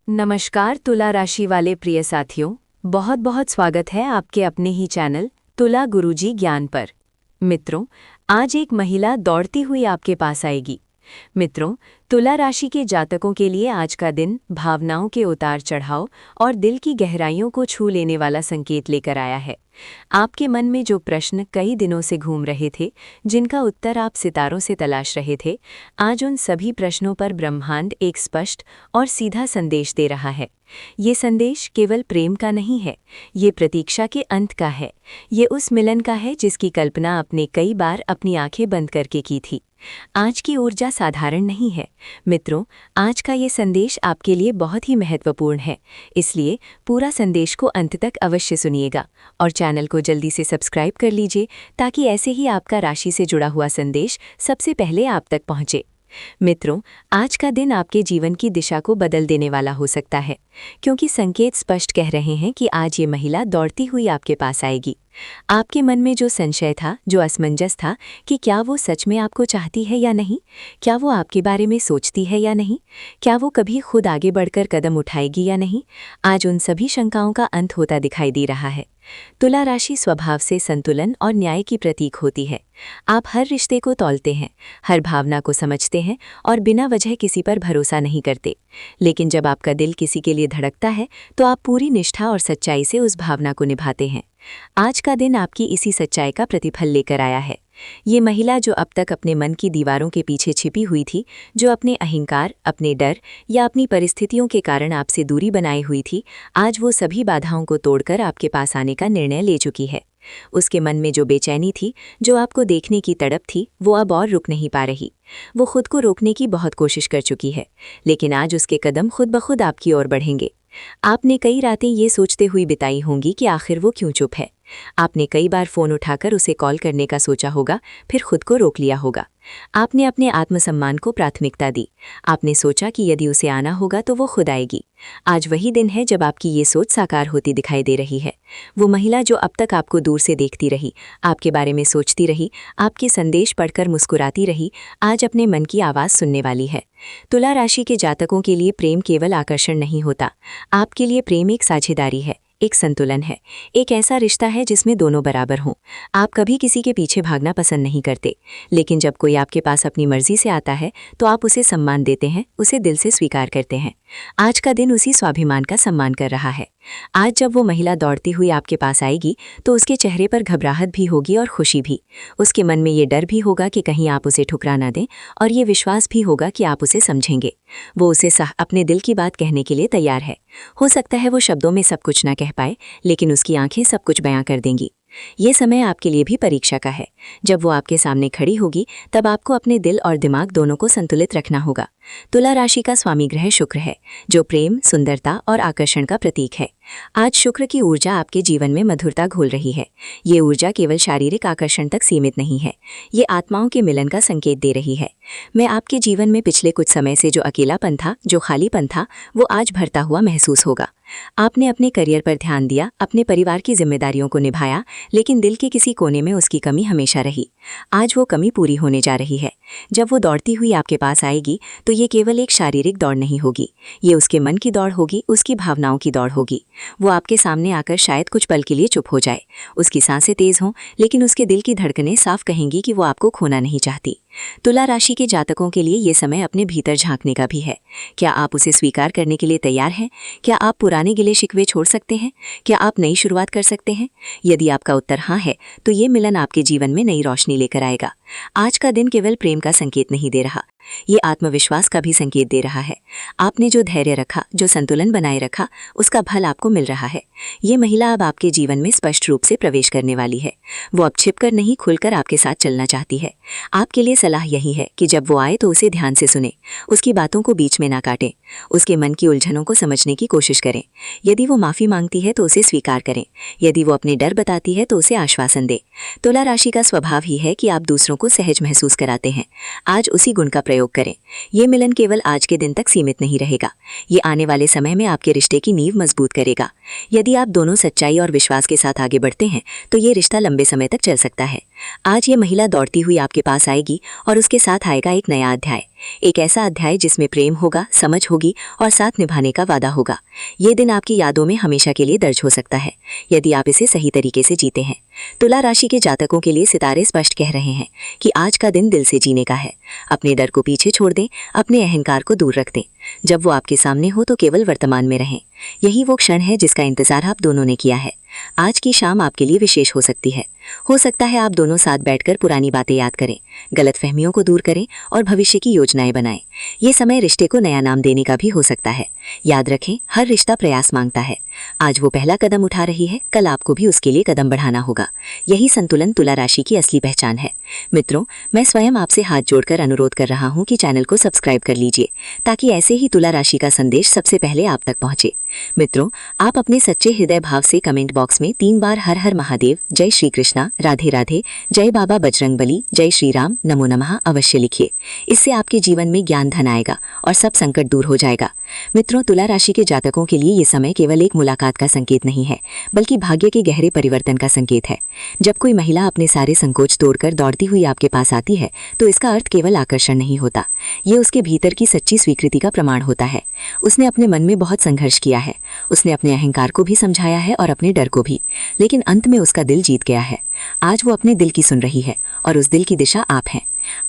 नमस्कार तुला राशि वाले प्रिय साथियों, बहुत बहुत स्वागत है आपके अपने ही चैनल तुला गुरुजी ज्ञान पर। मित्रों, आज एक महिला दौड़ती हुई आपके पास आएगी। मित्रों, तुला राशि के जातकों के लिए आज का दिन भावनाओं के उतार चढ़ाव और दिल की गहराइयों को छू लेने वाला संकेत लेकर आया है। आपके मन में जो प्रश्न कई दिनों से घूम रहे थे, जिनका उत्तर आप सितारों से तलाश रहे थे, आज उन सभी प्रश्नों पर ब्रह्मांड एक स्पष्ट और सीधा संदेश दे रहा है। ये संदेश केवल प्रेम का नहीं है, ये प्रतीक्षा के अंत का है। ये उस मिलन का है जिसकी कल्पना आपने कई बार अपनी आंखें बंद करके की थी। आज की ऊर्जा साधारण नहीं है। मित्रों, आज का ये संदेश आपके लिए बहुत ही महत्वपूर्ण है, इसलिए पूरा संदेश को अंत तक अवश्य सुनिएगा और चैनल को जल्दी से सब्सक्राइब कर लीजिए ताकि ऐसे ही आपका राशि से जुड़ा हुआ संदेश सबसे पहले आप तक पहुंचे। मित्रों, आज का दिन आपके जीवन की दिशा को बदल देने वाला हो सकता है, क्योंकि संकेत स्पष्ट कह रहे हैं कि आज ये महिला दौड़ती हुई आपके पास आएगी। आपके मन में जो संशय था, जो असमंजस था कि क्या वो सच में आपको चाहती है या नहीं, क्या वो आपके बारे में सोचती है या नहीं, क्या वो कभी खुद आगे बढ़कर कदम उठाएगी या नहीं, आज उन सभी शंकाओं का अंत होता दिखाई दे रहा है। तुला राशि स्वभाव से संतुलन और न्याय की प्रतीक होती है। आप हर रिश्ते को तौलते हैं, हर भावना को समझते हैं और बिना वजह किसी पर भरोसा नहीं करते। लेकिन जब आपका दिल किसी के लिए धड़कता है तो आप पूरी निष्ठा और सच्चाई से उस भावना को निभाते हैं। आज का दिन आपकी इसी सच्चाई का प्रतिफल लेकर आया है। ये महिला जो अब तक अपने मन की दीवारों के पीछे छिपी हुई थी, जो अपने अहंकार, अपने डर या अपनी परिस्थितियों के कारण आपसे दूरी बनाई हुई थी, आज वो सभी बाधाओं को तोड़कर आपके पास आने का निर्णय ले चुकी है। उसके मन में जो बेचैनी थी, जो आपको देखने की तड़प थी, वो अब और रुक नहीं पा रही। वो खुद को रोकने की बहुत कोशिश कर चुकी है, लेकिन आज उसके कदम खुद ब खुद आपकी ओर बढ़ेंगे। आपने कई रातें ये सोचते हुए बिताई होंगी कि आखिर वो क्यों चुप है। आपने कई बार फ़ोन उठाकर उसे कॉल करने का सोचा होगा, फिर खुद को रोक लिया होगा। आपने अपने आत्मसम्मान को प्राथमिकता दी। आपने सोचा कि यदि उसे आना होगा तो वो खुद आएगी। आज वही दिन है जब आपकी ये सोच साकार होती दिखाई दे रही है। वो महिला जो अब तक आपको दूर से देखती रही, आपके बारे में सोचती रही, आपके संदेश पढ़कर मुस्कुराती रही, आज अपने मन की आवाज़ सुनने वाली है। तुला राशि के जातकों के लिए प्रेम केवल आकर्षण नहीं होता। आपके लिए प्रेम एक साझेदारी है, एक संतुलन है, एक ऐसा रिश्ता है जिसमें दोनों बराबर हों। आप कभी किसी के पीछे भागना पसंद नहीं करते, लेकिन जब कोई आपके पास अपनी मर्जी से आता है तो आप उसे सम्मान देते हैं, उसे दिल से स्वीकार करते हैं। आज का दिन उसी स्वाभिमान का सम्मान कर रहा है। आज जब वो महिला दौड़ती हुई आपके पास आएगी तो उसके चेहरे पर घबराहट भी होगी और खुशी भी। उसके मन में ये डर भी होगा कि कहीं आप उसे ठुकरा ना दें, और ये विश्वास भी होगा कि आप उसे समझेंगे। वो उसे अपने दिल की बात कहने के लिए तैयार है। हो सकता है वो शब्दों में सब कुछ ना कह पाए, लेकिन उसकी आंखें सब कुछ बयां कर देंगी। ये समय आपके लिए भी परीक्षा का है। जब वो आपके सामने खड़ी होगी तब आपको अपने दिल और दिमाग दोनों को संतुलित रखना होगा। तुला राशि का स्वामी ग्रह शुक्र है, जो प्रेम, सुंदरता और आकर्षण का प्रतीक है। आज शुक्र की ऊर्जा आपके जीवन में मधुरता घोल रही है। ये ऊर्जा केवल शारीरिक आकर्षण तक सीमित नहीं है, ये आत्माओं के मिलन का संकेत दे रही है। मैं आपके जीवन में पिछले कुछ समय से जो अकेलापन था, जो खालीपन था, वो आज भरता हुआ महसूस होगा। आपने अपने करियर पर ध्यान दिया, अपने परिवार की जिम्मेदारियों को निभाया, लेकिन दिल के किसी कोने में उसकी कमी हमेशा रही। आज वो कमी पूरी होने जा रही है। जब वो दौड़ती हुई आपके पास आएगी तो ये केवल एक शारीरिक दौड़ नहीं होगी, ये उसके मन की दौड़ होगी, उसकी भावनाओं की दौड़ होगी। वो आपके सामने आकर शायद कुछ पल के लिए चुप हो जाए, उसकी सांसें तेज हों, लेकिन उसके दिल की धड़कनें साफ कहेंगी कि वो आपको खोना नहीं चाहती। तुला राशि के जातकों के लिए ये समय अपने भीतर झांकने का भी है। क्या आप उसे स्वीकार करने के लिए तैयार हैं? क्या आप पुराने गिले शिकवे छोड़ सकते हैं? क्या आप नई शुरुआत कर सकते हैं? यदि आपका उत्तर हाँ है तो ये मिलन आपके जीवन में नई रोशनी लेकर आएगा। आज का दिन केवल प्रेम का संकेत नहीं दे रहा, ये आत्मविश्वास का भी संकेत दे रहा है। आपने जो धैर्य रखा, जो संतुलन बनाए रखा, उसका फल आपको मिल रहा है। ये महिला अब आपके जीवन में स्पष्ट रूप से प्रवेश करने वाली है। वो अब छिपकर नहीं, खुलकर आपके साथ चलना चाहती है। आपके लिए सलाह यही है कि जब वो आए तो उसे ध्यान से सुने, उसकी बातों को बीच में ना काटें, उसके मन की उलझनों को समझने की कोशिश करें। यदि वो माफ़ी मांगती है तो उसे स्वीकार करें, यदि वो अपने डर बताती है तो उसे आश्वासन दें। तुला राशि का स्वभाव ही है कि आप दूसरों को सहज महसूस कराते हैं। आज उसी गुण का प्रयोग करें। ये मिलन केवल आज के दिन तक सीमित नहीं रहेगा, ये आने वाले समय में आपके रिश्ते की नींव मजबूत करेगा। यदि आप दोनों सच्चाई और विश्वास के साथ आगे बढ़ते हैं तो ये रिश्ता लंबे समय तक चल सकता है। आज ये महिला दौड़ती हुई आपके पास आएगी और उसके साथ आएगा एक नया अध्याय, एक ऐसा अध्याय जिसमें प्रेम होगा, समझ होगी और साथ निभाने का वादा होगा। ये दिन आपकी यादों में हमेशा के लिए दर्ज हो सकता है, यदि आप इसे सही तरीके से जीते हैं। तुला राशि के जातकों के लिए सितारे स्पष्ट कह रहे हैं कि आज का दिन दिल से जीने का है। अपने डर को पीछे छोड़ दें, अपने अहंकार को दूर रख दें। जब वो आपके सामने हो तो केवल वर्तमान में रहें। यही वो क्षण है जिसका इंतजार आप दोनों ने किया है। आज की शाम आपके लिए विशेष हो सकती है। हो सकता है आप दोनों साथ बैठकर पुरानी बातें याद करें, गलतफहमियों को दूर करें और भविष्य की योजनाएं बनाएं। ये समय रिश्ते को नया नाम देने का भी हो सकता है। याद रखें, हर रिश्ता प्रयास मांगता है। आज वो पहला कदम उठा रही है, कल आपको भी उसके लिए कदम बढ़ाना होगा। यही संतुलन तुला राशि की असली पहचान है। मित्रों, मैं स्वयं आपसे हाथ जोड़कर अनुरोध कर रहा हूं कि चैनल को सब्सक्राइब कर लीजिए, ताकि ऐसे ही तुला राशि का संदेश सबसे पहले आप तक पहुंचे। मित्रों, आप अपने सच्चे हृदय भाव से कमेंट बॉक्स में 3 बार हर हर महादेव, जय श्री कृष्णा, राधे राधे, जय बाबा बजरंगबली, जय श्री राम, नमो नमः अवश्य लिखिए। इससे आपके जीवन में ज्ञान धन आएगा और सब संकट दूर हो जाएगा। मित्रों, तुला राशि के जातकों के लिए ये समय केवल एक मुलाकात का संकेत नहीं है, बल्कि भाग्य के गहरे परिवर्तन का संकेत है। जब कोई महिला अपने सारे संकोच तोड़कर दौड़ती हुई आपके पास आती है, तो इसका अर्थ केवल आकर्षण नहीं होता, ये उसके भीतर की सच्ची स्वीकृति का प्रमाण होता है। उसने अपने मन में बहुत संघर्ष किया है, उसने अपने अहंकार को भी समझाया है और अपने डर को भी, लेकिन अंत में उसका दिल जीत गया है। आज वो अपने दिल की सुन रही है और उस दिल की दिशा आप हैं।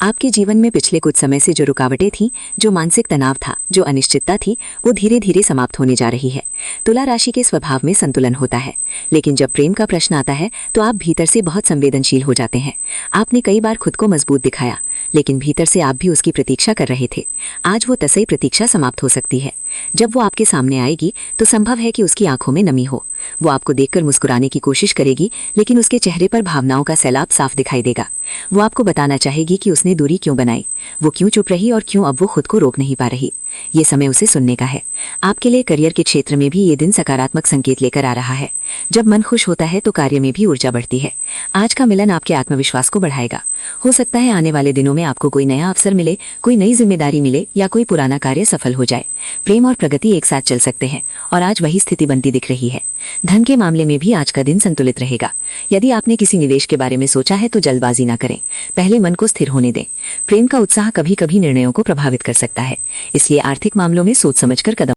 आपके जीवन में पिछले कुछ समय से जो रुकावटें थीं, जो मानसिक तनाव था, जो अनिश्चितता थी, वो धीरे धीरे समाप्त होने जा रही है। तुला राशि के स्वभाव में संतुलन होता है, लेकिन जब प्रेम का प्रश्न आता है तो आप भीतर से बहुत संवेदनशील हो जाते हैं। आपने कई बार खुद को मजबूत दिखाया, लेकिन भीतर से आप भी उसकी प्रतीक्षा कर रहे थे। आज वो तसई प्रतीक्षा समाप्त हो सकती है। जब वो आपके सामने आएगी तो संभव है कि उसकी आंखों में नमी हो। वो आपको देखकर मुस्कुराने की कोशिश करेगी, लेकिन उसके चेहरे पर भावनाओं का सैलाब साफ दिखाई देगा। वो आपको बताना चाहेगी कि उसने दूरी क्यों बनाई, वो क्यों चुप रही और क्यों अब वो खुद को रोक नहीं पा रही। ये समय उसे सुनने का है। आपके लिए करियर के क्षेत्र में भी ये दिन सकारात्मक संकेत लेकर आ रहा है। जब मन खुश होता है तो कार्य में भी ऊर्जा बढ़ती है। आज का मिलन आपके आत्मविश्वास को बढ़ाएगा। हो सकता है आने वाले दिनों में आपको कोई नया अवसर मिले, कोई नई जिम्मेदारी मिले या कोई पुराना कार्य सफल हो जाए। प्रेम और प्रगति एक साथ चल सकते हैं और आज वही स्थिति बनती दिख रही है। धन के मामले में भी आज का दिन संतुलित रहेगा। यदि आपने किसी निवेश के बारे में सोचा है तो जल्दबाजी ना करें, पहले मन को स्थिर होने दें। प्रेम का उत्साह कभी कभी निर्णयों को प्रभावित कर सकता है, इसलिए आर्थिक मामलों में सोच समझकर कदम